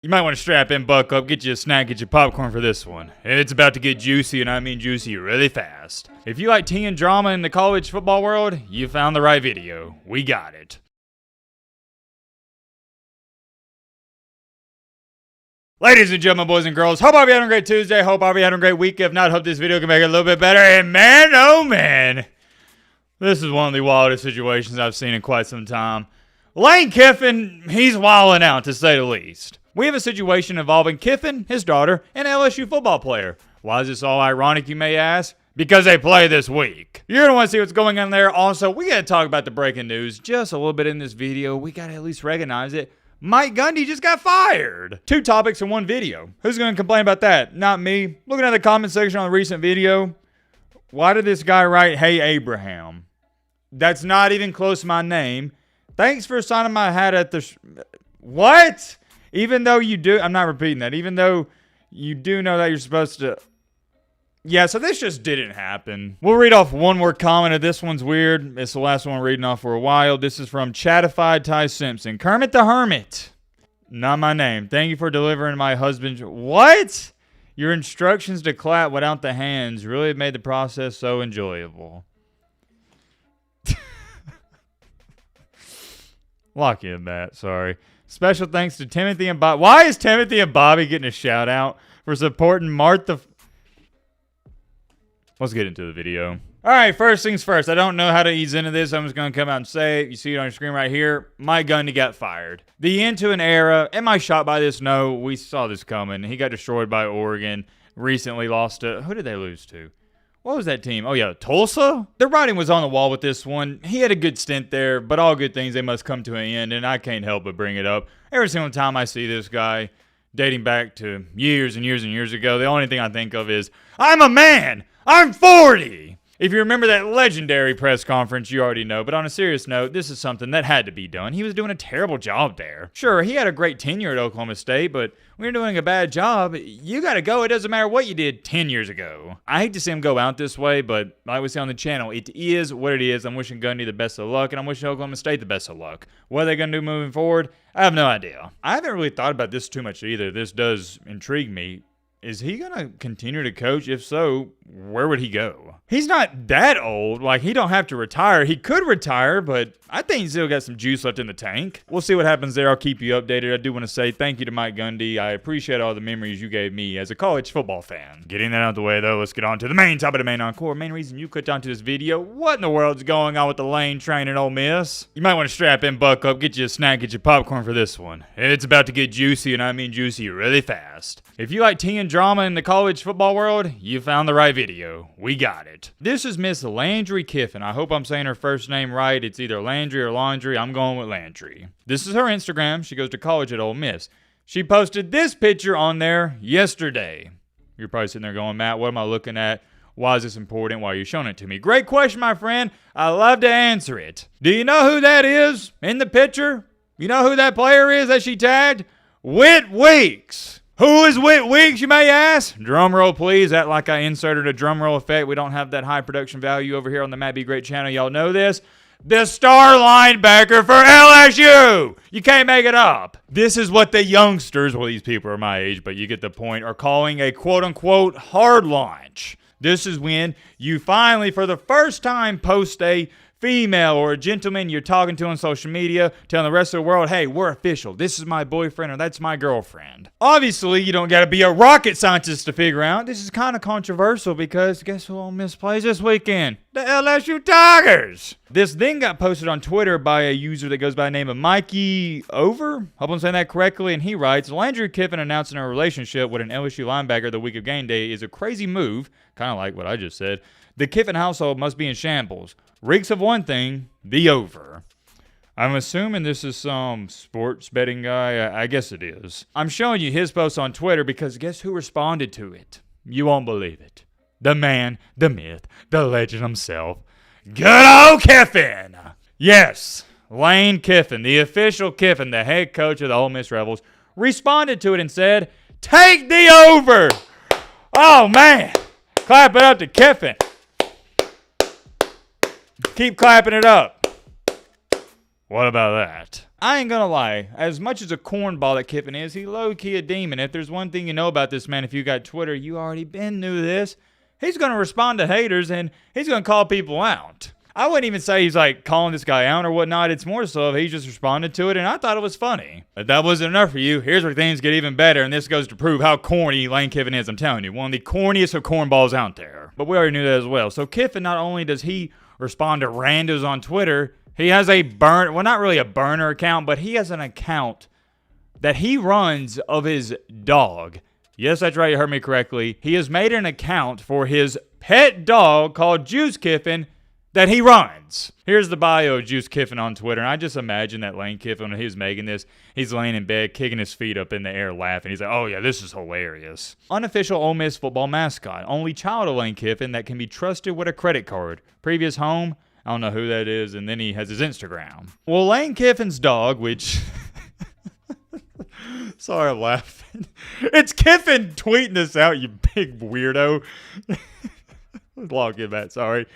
You might want to strap in, buck up, get you a snack, get your popcorn for this one. It's about to get juicy, and I mean juicy really fast. If you like tea and drama in the college football world, you found the right video. We got it. Ladies and gentlemen, boys and girls, hope I'll be having a great Tuesday. Hope I'll be having a great week. If not, hope this video can make it a little bit better. And man, oh man, this is one of the wildest situations I've seen in quite some time. Lane Kiffin, he's wilding out to say the least. We have a situation involving Kiffin, his daughter, and an LSU football player. Why is this all ironic, you may ask? Because they play this week. You're going to want to see what's going on there. Also, we got to talk about the breaking news just a little bit in this video. We got to at least recognize it. Mike Gundy just got fired. 2 topics in one video. Who's going to complain about that? Not me. Looking at the comment section on the recent video, why did this guy write, "Hey Abraham"? That's not even close to my name. Thanks for signing my hat at the... What? Even though you do... I'm not repeating that. Even though you do know that you're supposed to... Yeah, so this just didn't happen. We'll read off one more comment. This one's weird. It's the last one I'm reading off for a while. This is from Chatified Ty Simpson. Kermit the Hermit. Not my name. Thank you for delivering my husband's... What? Your instructions to clap without the hands really made the process so enjoyable. Lock in that. Sorry. Special thanks to Timothy and Bobby. Why is Timothy and Bobby getting a shout out for supporting Martha? Let's get into the video. All right, first things first. I don't know how to ease into this. I'm just going to come out and say it. You see it on your screen right here. Mike Gundy got fired. The end to an era. Am I shocked by this? No, we saw this coming. He got destroyed by Oregon. Recently lost to... Who did they lose to? What was that team? Oh, yeah, Tulsa? The writing was on the wall with this one. He had a good stint there, but all good things, they must come to an end, and I can't help but bring it up. Every single time I see this guy, dating back to years and years and years ago, the only thing I think of is, I'm a man! I'm 40! If you remember that legendary press conference, you already know. But on a serious note, this is something that had to be done. He was doing a terrible job there. Sure, he had a great tenure at Oklahoma State, but when you're doing a bad job, you gotta go. It doesn't matter what you did 10 years ago. I hate to see him go out this way, but like we say on the channel, it is what it is. I'm wishing Gundy the best of luck, and I'm wishing Oklahoma State the best of luck. What are they gonna do moving forward? I have no idea. I haven't really thought about this too much either. This does intrigue me. Is he going to continue to coach? If so, where would he go? He's not that old. Like, he don't have to retire. He could retire, but I think he's still got some juice left in the tank. We'll see what happens there. I'll keep you updated. I do want to say thank you to Mike Gundy. I appreciate all the memories you gave me as a college football fan. Getting that out of the way, though, let's get on to the main topic of the main encore. Main reason you clicked onto this video. What in the world's going on with the Lane train at Ole Miss? You might want to strap in, buck up, get you a snack, get your popcorn for this one. It's about to get juicy, and I mean juicy really fast. If you like tea and drama in the college football world, you found the right video. We got it. This is Miss Landry Kiffin. I hope I'm saying her first name right. It's either Landry or Laundry. I'm going with Landry. This is her Instagram. She goes to college at Ole Miss. She posted this picture on there yesterday. You're probably sitting there going, Matt, what am I looking at? Why is this important? Why are you showing it to me? Great question, my friend. I love to answer it. Do you know who that is in the picture? You know who that player is that she tagged? Whit Weeks. Who is Whit Weeks, you may ask? Drum roll, please. Act like I inserted a drum roll effect. We don't have that high production value over here on the Matt B. Great channel. Y'all know this. The star linebacker for LSU. You can't make it up. This is what the youngsters, well, these people are my age, but you get the point, are calling a quote-unquote hard launch. This is when you finally, for the first time, post a female or a gentleman you're talking to on social media, telling the rest of the world, hey, we're official. This is my boyfriend or that's my girlfriend. Obviously, you don't got to be a rocket scientist to figure out. This is kind of controversial because guess who Ole Miss plays this weekend? The LSU Tigers. This then got posted on Twitter by a user that goes by the name of Mikey Over. Hope I'm saying that correctly. And he writes, Landry Kiffin announcing a relationship with an LSU linebacker the week of game day is a crazy move. Kind of like what I just said. The Kiffin household must be in shambles. Reeks of one thing, the over. I'm assuming this is some sports betting guy. I guess it is. I'm showing you his post on Twitter because guess who responded to it? You won't believe it. The man, the myth, the legend himself. Good old Kiffin! Yes, Lane Kiffin, the official Kiffin, the head coach of the Ole Miss Rebels, responded to it and said, take the over! Oh, man. Clap it up to Kiffin. Keep clapping it up. What about that? I ain't gonna lie. As much as a cornball that Kiffin is, he low-key a demon. If there's one thing you know about this man, if you got Twitter, you already been knew this. He's gonna respond to haters, and he's gonna call people out. I wouldn't even say he's like calling this guy out or whatnot. It's more so he just responded to it, and I thought it was funny. If that wasn't enough for you, here's where things get even better, and this goes to prove how corny Lane Kiffin is. I'm telling you, one of the corniest of cornballs out there. But we already knew that as well. So Kiffin, not only does he respond to randos on Twitter, he has a well, not really a burner account, but he has an account that he runs of his dog. Yes, that's right, you heard me correctly. He has made an account for his pet dog called Juice Kiffin that he runs. Here's the bio of Juice Kiffin on Twitter, and I just imagine that Lane Kiffin, when he was making this, he's laying in bed, kicking his feet up in the air, laughing. He's like, oh yeah, this is hilarious. Unofficial Ole Miss football mascot. Only child of Lane Kiffin that can be trusted with a credit card. Previous home, I don't know who that is, and then he has his Instagram. Well, Lane Kiffin's dog, which... Sorry, I'm laughing. It's Kiffin tweeting this out, you big weirdo. Log in that, sorry.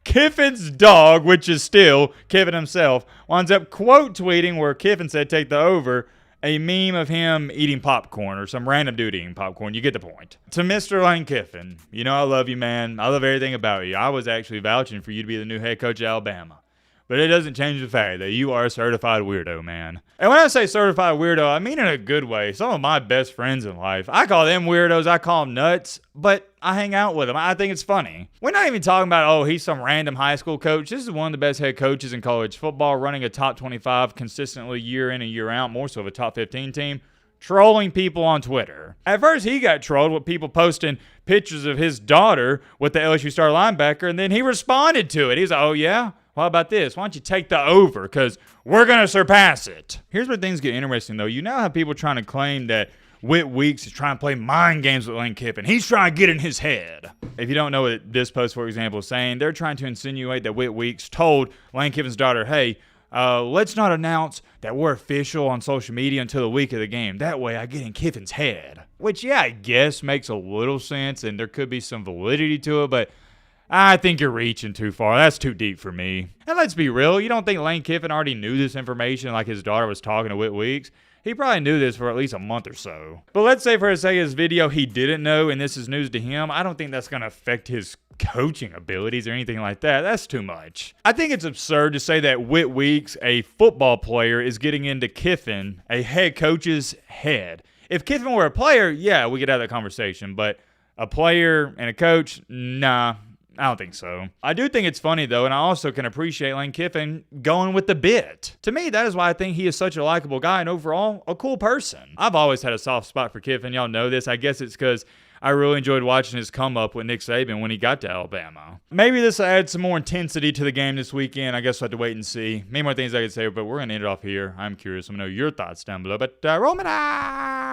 Kiffin's dog, which is still Kiffin himself, winds up quote tweeting where Kiffin said take the over, a meme of him eating popcorn or some random dude eating popcorn. You get the point. To Mr. Lane Kiffin, you know I love you, man. I love everything about you. I was actually vouching for you to be the new head coach of Alabama. But it doesn't change the fact that you are a certified weirdo, man. And when I say certified weirdo, I mean in a good way. Some of my best friends in life, I call them weirdos, I call them nuts, but I hang out with them. I think it's funny. We're not even talking about, oh, he's some random high school coach. This is one of the best head coaches in college football, running a top 25 consistently year in and year out, more so of a top 15 team, trolling people on Twitter. At first, he got trolled with people posting pictures of his daughter with the LSU star linebacker, and then he responded to it. He's like, oh, yeah? Well, how about this? Why don't you take the over? Because we're going to surpass it. Here's where things get interesting, though. You now have people trying to claim that Whit Weeks is trying to play mind games with Lane Kiffin. He's trying to get in his head. If you don't know what this post, for example, is saying, they're trying to insinuate that Whit Weeks told Lane Kiffin's daughter, hey, let's not announce that we're official on social media until the week of the game. That way I get in Kiffin's head. Which, yeah, I guess makes a little sense, and there could be some validity to it, but I think you're reaching too far. That's too deep for me. And let's be real, you don't think Lane Kiffin already knew this information like his daughter was talking to Whit Weeks? He probably knew this for at least a month or so. But let's say for the sake of this video, he didn't know and this is news to him. I don't think that's going to affect his coaching abilities or anything like that. That's too much. I think it's absurd to say that Whit Weeks, a football player, is getting into Kiffin, a head coach's head. If Kiffin were a player, yeah, we could have that conversation. But a player and a coach, nah. I don't think so. I do think it's funny, though, and I also can appreciate Lane Kiffin going with the bit. To me, that is why I think he is such a likable guy and overall a cool person. I've always had a soft spot for Kiffin. Y'all know this. I guess it's because I really enjoyed watching his come up with Nick Saban when he got to Alabama. Maybe this will add some more intensity to the game this weekend. I guess we'll have to wait and see. Many more things I could say, but we're going to end it off here. I'm curious. Let me know your thoughts down below. But roll me out!